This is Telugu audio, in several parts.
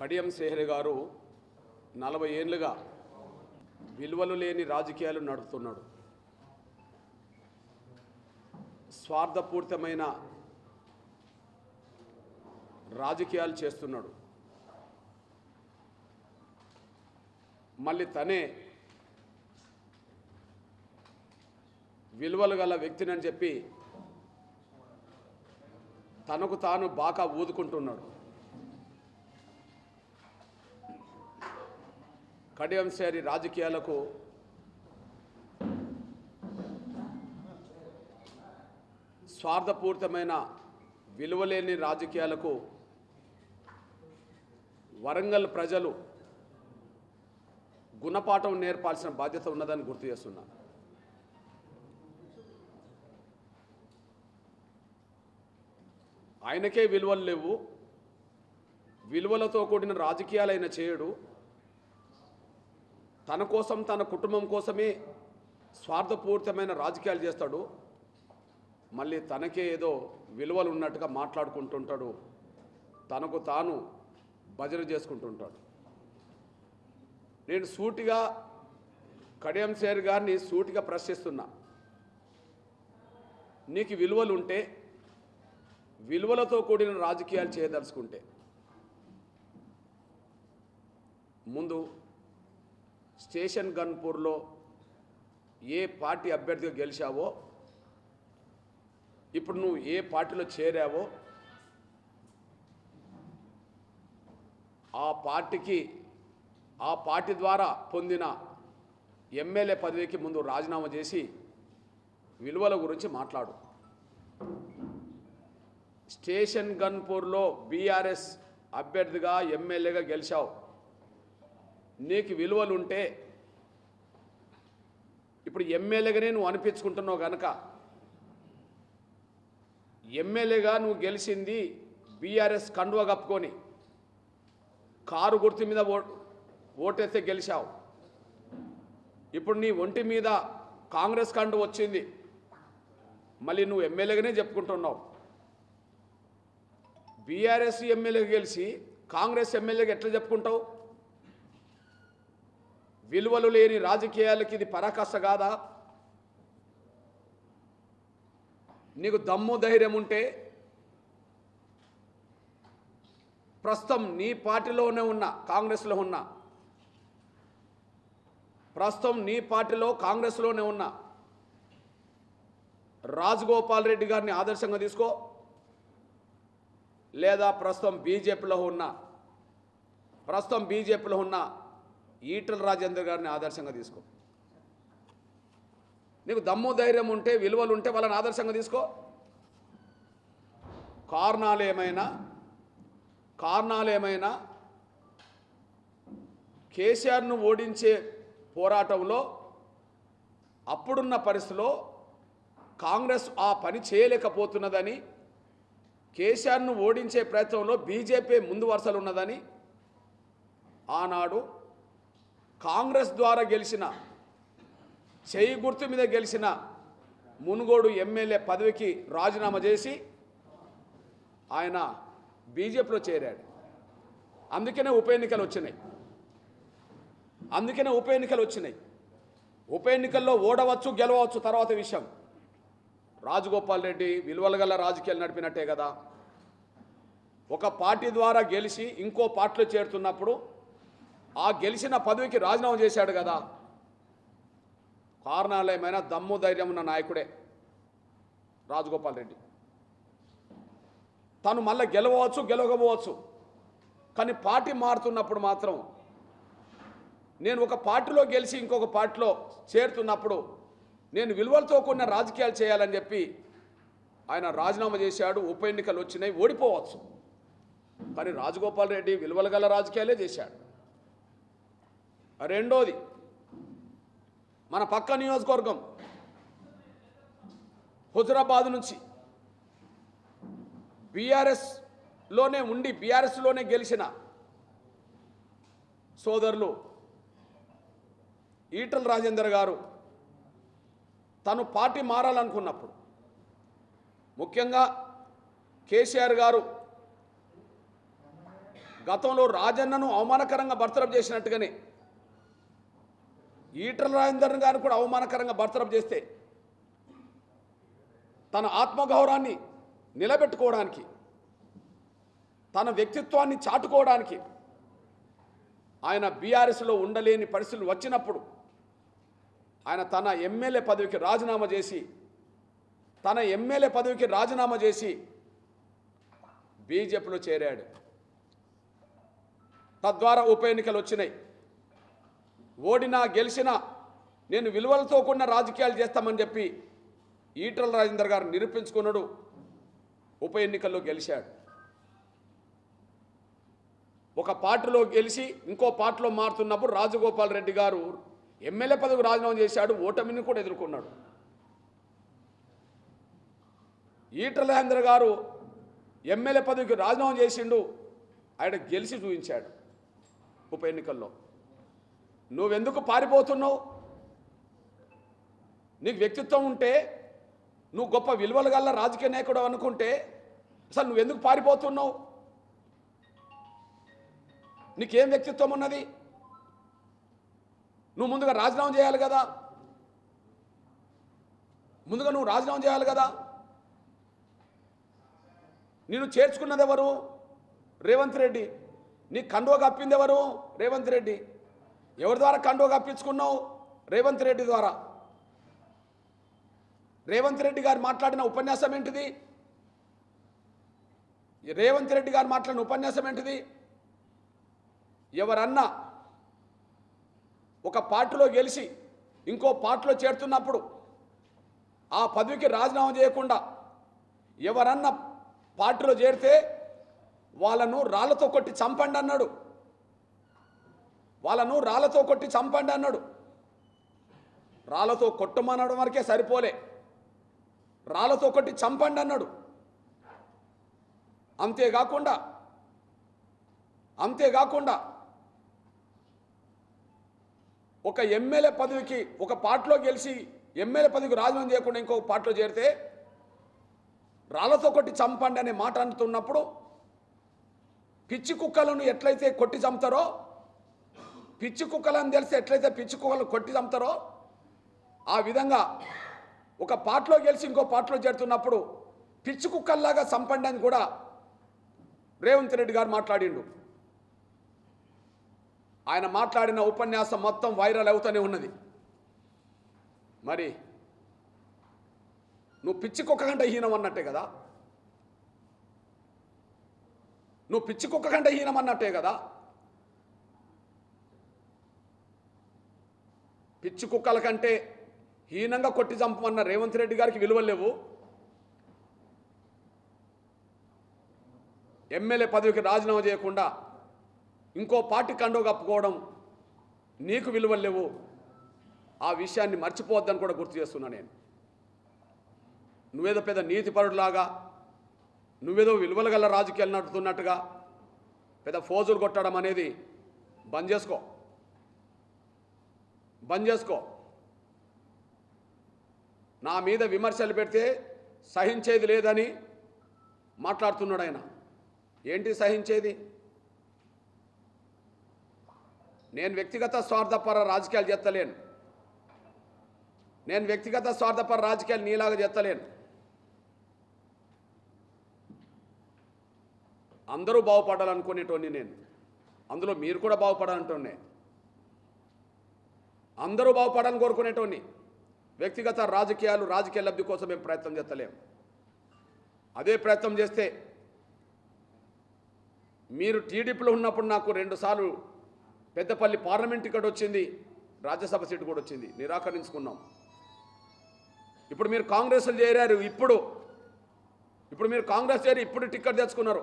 కడియం శ్రీహరి గారు 40 ఏళ్లుగా విలువలు లేని రాజకీయాలు నడుపుతున్నాడు. స్వార్థపూరితమైన రాజకీయాలు చేస్తున్నాడు. మళ్ళీ తనే విలువలు గల వ్యక్తినని చెప్పి తనకు తాను బాగా ఊదుకుంటున్నాడు. కడియం శ్రీహరి రాజకీయాలకు స్వార్థపూరితమైన విలువలేని రాజకీయాలకు వరంగల్ ప్రజలు గుణపాఠం నేర్పాల్సిన బాధ్యత ఉన్నదని గుర్తు చేస్తున్నా. ఆయనకే విలువలు లేవు, విలువలతో కూడిన రాజకీయాలు ఆయన చేయడు. తన కోసం తన కుటుంబం కోసమే స్వార్థపూరితమైన రాజకీయాలు చేస్తాడు. మళ్ళీ తనకే ఏదో విలువలు ఉన్నట్టుగా మాట్లాడుకుంటుంటాడు, తనకు తాను భజన చేసుకుంటుంటాడు. నేను సూటిగా కడియం శ్రీహరి గారిని సూటిగా ప్రశ్నిస్తున్నా. నీకు విలువలు ఉంటే, విలువలతో కూడిన రాజకీయాలు చేయదలుచుకుంటే ముందు స్టేషన్ గన్పూర్లో ఏ పార్టీ అభ్యర్థిగా గెలిచావో, ఇప్పుడు నువ్వు ఏ పార్టీలో చేరావో ఆ పార్టీ ద్వారా పొందిన ఎమ్మెల్యే పదవికి ముందు రాజీనామా చేసి విలువల గురించి మాట్లాడు. స్టేషన్ గన్పూర్లో బీఆర్ఎస్ అభ్యర్థిగా ఎమ్మెల్యేగా గెలిచావు. నీకు విలువలు ఉంటే, ఇప్పుడు ఎమ్మెల్యేగానే నువ్వు అనిపించుకుంటున్నావు కనుక, ఎమ్మెల్యేగా నువ్వు గెలిచింది బీఆర్ఎస్ కండువా కప్పుకొని కారు గుర్తు మీద ఓటేస్తే గెలిచావు. ఇప్పుడు నీ ఒంటి మీద కాంగ్రెస్ కండు వచ్చింది, మళ్ళీ నువ్వు ఎమ్మెల్యేగానే చెప్పుకుంటున్నావు. బీఆర్ఎస్ ఎమ్మెల్యేగా గెలిచి కాంగ్రెస్ ఎమ్మెల్యేగా ఎట్లా చెప్పుకుంటావు? విలువలు లేని రాజకీయాలకి ఇది పరాకాష్ట కాదా? నీకు దమ్ము ధైర్యం ఉంటే ప్రస్తుతం నీ పార్టీలోనే ఉన్న కాంగ్రెస్లో ఉన్న, ప్రస్తుతం నీ పార్టీలో కాంగ్రెస్లోనే ఉన్న రాజగోపాల్ రెడ్డి గారిని ఆదర్శంగా తీసుకో, లేదా ప్రస్తుతం బీజేపీలో ఉన్న ఈటల రాజేందర్ గారిని ఆదర్శంగా తీసుకో. నీకు దమ్ము ధైర్యం ఉంటే, విలువలు ఉంటే వాళ్ళని ఆదర్శంగా తీసుకో. కారణాలు ఏమైనా కేసీఆర్ను ఓడించే పోరాటంలో అప్పుడున్న పరిస్థితిలో కాంగ్రెస్ ఆ పని చేయలేకపోతున్నదని, కేసీఆర్ను ఓడించే ప్రయత్నంలో బీజేపీ ముందు వరుసలు ఉన్నదని ఆనాడు కాంగ్రెస్ ద్వారా గెలిచిన, చేయి గుర్తు మీద గెలిచిన మునుగోడు ఎమ్మెల్యే పదవికి రాజీనామా చేసి ఆయన బీజేపీలో చేరాడు. అందుకనే ఉప ఎన్నికలు వచ్చినాయి. ఉప ఎన్నికల్లో ఓడవచ్చు, గెలవచ్చు తర్వాత విషయం. రాజగోపాల్ రెడ్డి విలువల గల రాజకీయాలు నడిపినట్టే కదా. ఒక పార్టీ ద్వారా గెలిచి ఇంకో పార్టీలో చేరుతున్నప్పుడు ఆ గెలిచిన పదవికి రాజీనామా చేశాడు కదా. కారణాలు ఏమైనా దమ్ము ధైర్యం ఉన్న నాయకుడే రాజగోపాల్ రెడ్డి. తను మళ్ళీ గెలవకపోవచ్చు, కానీ పార్టీ మారుతున్నప్పుడు మాత్రం, నేను ఒక పార్టీలో గెలిచి ఇంకొక పార్టీలో చేరుతున్నప్పుడు నేను విలువలతో కూడిన రాజకీయాలు చేయాలని చెప్పి ఆయన రాజీనామా చేశాడు. ఉప ఎన్నికలు వచ్చినాయి, ఓడిపోవచ్చు, కానీ రాజగోపాల్ రెడ్డి విలువల గల రాజకీయాలే చేశాడు. రెండోది, మన పక్క నియోజకవర్గం హుజురాబాద్ నుంచి బీఆర్ఎస్లోనే గెలిచిన సోదరులు ఈటల రాజేందర్ గారు తను పార్టీ మారాలనుకున్నప్పుడు, ముఖ్యంగా కేసీఆర్ గారు గతంలో రాజన్నను అవమానకరంగా బర్తరఫ్ చేసినట్టుగానే ఈటల రాజేందర్ గారిని కూడా అవమానకరంగా బర్తరఫ్ చేస్తే తన ఆత్మగౌరవాన్ని నిలబెట్టుకోవడానికి, తన వ్యక్తిత్వాన్ని చాటుకోవడానికి ఆయన బీఆర్ఎస్లో ఉండలేని పరిస్థితులు వచ్చినప్పుడు ఆయన తన ఎమ్మెల్యే పదవికి రాజీనామా చేసి బీజేపీలో చేరాడు. తద్వారా ఉప ఎన్నికలు వచ్చినాయి. ఓడినా గెలిచినా నేను విలువలతో కూడిన రాజకీయాలు చేస్తామని చెప్పి ఈటల రాజేందర్ గారు నిరూపించుకున్నాడు. ఉప ఎన్నికల్లో గెలిచాడు. ఒక పార్టీలో గెలిచి ఇంకో పార్టీలో మారుతున్నప్పుడు రాజగోపాల్ రెడ్డి గారు ఎమ్మెల్యే పదవికి రాజీనామా చేశాడు. ఓటమిని కూడా ఎదుర్కొన్నాడు. ఈటల రాజేందర్ గారు ఎమ్మెల్యే పదవికి రాజీనామా చేసిండు. ఆయన గెలిచి చూపించాడు ఉప ఎన్నికల్లో. నువ్వెందుకు పారిపోతున్నావు? నీకు వ్యక్తిత్వం ఉంటే, నువ్వు గొప్ప విలువలు గల రాజకీయ నాయకుడు అనుకుంటే అసలు నువ్వెందుకు పారిపోతున్నావు? నీకేం వ్యక్తిత్వం ఉన్నది? నువ్వు ముందుగా రాజీనామా చేయాలి కదా. నువ్వు రాజీనామా చేయాలి కదా. నిన్ను చేర్చుకున్నది ఎవరు? రేవంత్ రెడ్డి. నీ కండువ కప్పింది ఎవరు? రేవంత్ రెడ్డి. ఎవరి ద్వారా కండువ కప్పించుకున్నావు? రేవంత్ రెడ్డి ద్వారా. రేవంత్ రెడ్డి గారు మాట్లాడిన ఉపన్యాసం ఏంటిది? రేవంత్ రెడ్డి గారు మాట్లాడిన ఉపన్యాసం ఏంటిది? ఎవరన్నా ఒక పార్టీలో గెలిచి ఇంకో పార్టీలో చేరుతున్నప్పుడు ఆ పదవికి రాజీనామా చేయకుండా ఎవరన్నా పార్టీలో చేరితే వాళ్ళను రాళ్లతో కొట్టి చంపండి అన్నాడు. రాళ్లతో కొట్టమనడం వరకే సరిపోలే, రాళ్లతో కొట్టి చంపండి అన్నాడు. అంతేకాకుండా ఒక ఎమ్మెల్యే పదవికి ఒక పార్టీలో గెలిచి ఎమ్మెల్యే పదవికి రాజీనామా చేయకుండా ఇంకొక పార్టీలో చేరితే రాళ్లతో కొట్టి చంపండి అనే మాట అంటున్నప్పుడు పిచ్చి కుక్కలను ఎట్లయితే కొట్టి చంపుతారో, పిచ్చి కుక్కలను తెలిసి ఎట్లయితే పిచ్చి కుక్కలను కొట్టి చంపుతారో ఆ విధంగా ఒక పార్టీలో గెలిచి ఇంకో పార్టీలో చేరుతున్నప్పుడు పిచ్చి కుక్కల్లాగా చంపండి అని కూడా రేవంత్ రెడ్డి గారు మాట్లాడిండు. ఆయన మాట్లాడిన ఉపన్యాసం మొత్తం వైరల్ అవుతూనే ఉన్నది. మరి నువ్వు పిచ్చి కుక్క కంటే హీనం అన్నట్టే కదా. పిచ్చి కుక్కల కంటే హీనంగా కొట్టి చంపమన్న రేవంత్ రెడ్డి గారికి విలువలు లేవు. ఎమ్మెల్యే పదవికి రాజీనామా చేయకుండా ఇంకో పార్టీ కండో కప్పుకోవడం నీకు విలువలు లేవు. ఆ విషయాన్ని మర్చిపోవద్దని కూడా గుర్తు చేస్తున్నా నేను. నువ్వేదో పెద్ద నీతిపరుడులాగా, నువ్వేదో విలువలు గల రాజకీయాలు నడుపుతున్నట్టుగా పెద్ద ఫోజులు కొట్టడం అనేది బంద్ చేసుకో. నా మీద విమర్శలు పెడితే సహించేది లేదని మాట్లాడుతున్నాడు ఆయన. ఏంటి సహించేది? నేను వ్యక్తిగత స్వార్థపర రాజకీయాలు చేస్తలేను. నీలాగా చేస్తలేను. అందరూ బాగుపడాలనుకునేటోని నేను. అందులో మీరు కూడా బాగుపడాలంటోనే. అందరూ బాగుపడాలని కోరుకునేటోని. వ్యక్తిగత రాజకీయ లబ్ధి కోసం మేము ప్రయత్నం చేస్తలేము. అదే ప్రయత్నం చేస్తే మీరు టీడీపీలో ఉన్నప్పుడు నాకు 2 సార్లు పెద్దపల్లి పార్లమెంట్ టికెట్ వచ్చింది, రాజ్యసభ సీటు కూడా వచ్చింది, నిరాకరించుకున్నాం. ఇప్పుడు మీరు కాంగ్రెస్లో చేరారు. ఇప్పుడు మీరు కాంగ్రెస్ చేరి ఇప్పుడు టికెట్ తెచ్చుకున్నారు.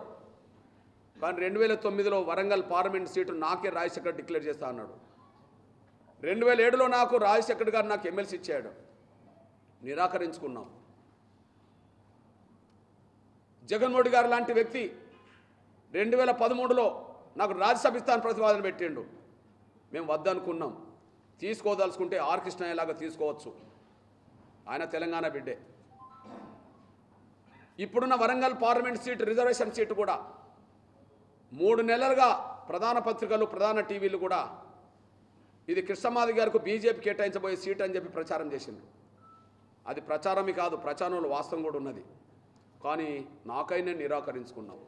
కానీ 2009లో వరంగల్ పార్లమెంట్ సీటు నాకే రాజశేఖర్ డిక్లేర్ చేస్తా అన్నాడు. 2007లో నాకు రాజశేఖర్ గారు నాకు ఎమ్మెల్సీ ఇచ్చాడు, నిరాకరించుకున్నాం. జగన్మోహన్ గారు లాంటి వ్యక్తి 2013లో నాకు రాజ్యసభ ఇస్తాను ప్రతిపాదన పెట్టిండు. మేము వద్దనుకున్నాం. తీసుకోదలుచుకుంటే ఆర్ కృష్ణయ్యలాగా తీసుకోవచ్చు, ఆయన తెలంగాణ బిడ్డే. ఇప్పుడున్న Warangal parliament seat reservation seat కూడా 3 నెలలుగా ప్రధాన పత్రికలు ప్రధాన టీవీలు కూడా ఇది కృష్ణమాది గారికి బీజేపీ కేటాయించబోయే సీట్ అని చెప్పి ప్రచారం చేసింది. అది ప్రచారమే కాదు, ప్రచారంలో వాస్తవం కూడా ఉన్నది. కానీ నాకైనా నిరాకరించుకున్నాం.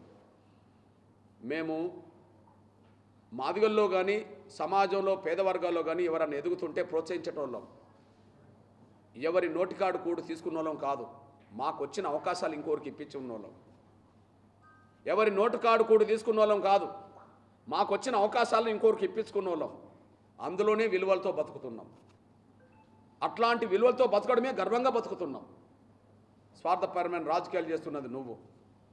మేము మాదిగల్లో కానీ సమాజంలో పేద వర్గాల్లో కానీ ఎవరన్నా ఎదుగుతుంటే ప్రోత్సహించటం వాళ్ళం, ఎవరి నోటికాడు కూడు తీసుకున్న వాళ్ళం కాదు. మాకు వచ్చిన అవకాశాలు ఇంకోరికి ఇప్పించి ఉన్న వాళ్ళం. ఎవరి నోటికాడు కూడు తీసుకున్న వాళ్ళం కాదు, మాకు వచ్చిన అవకాశాలను ఇంకోరికి ఇప్పించుకున్న వాళ్ళం. అందులోనే విలువలతో బతుకుతున్నాం. అట్లాంటి విలువలతో బతకడమే గర్వంగా బతుకుతున్నాం. స్వార్థపరమైన రాజకీయాలు చేస్తున్నది నువ్వు.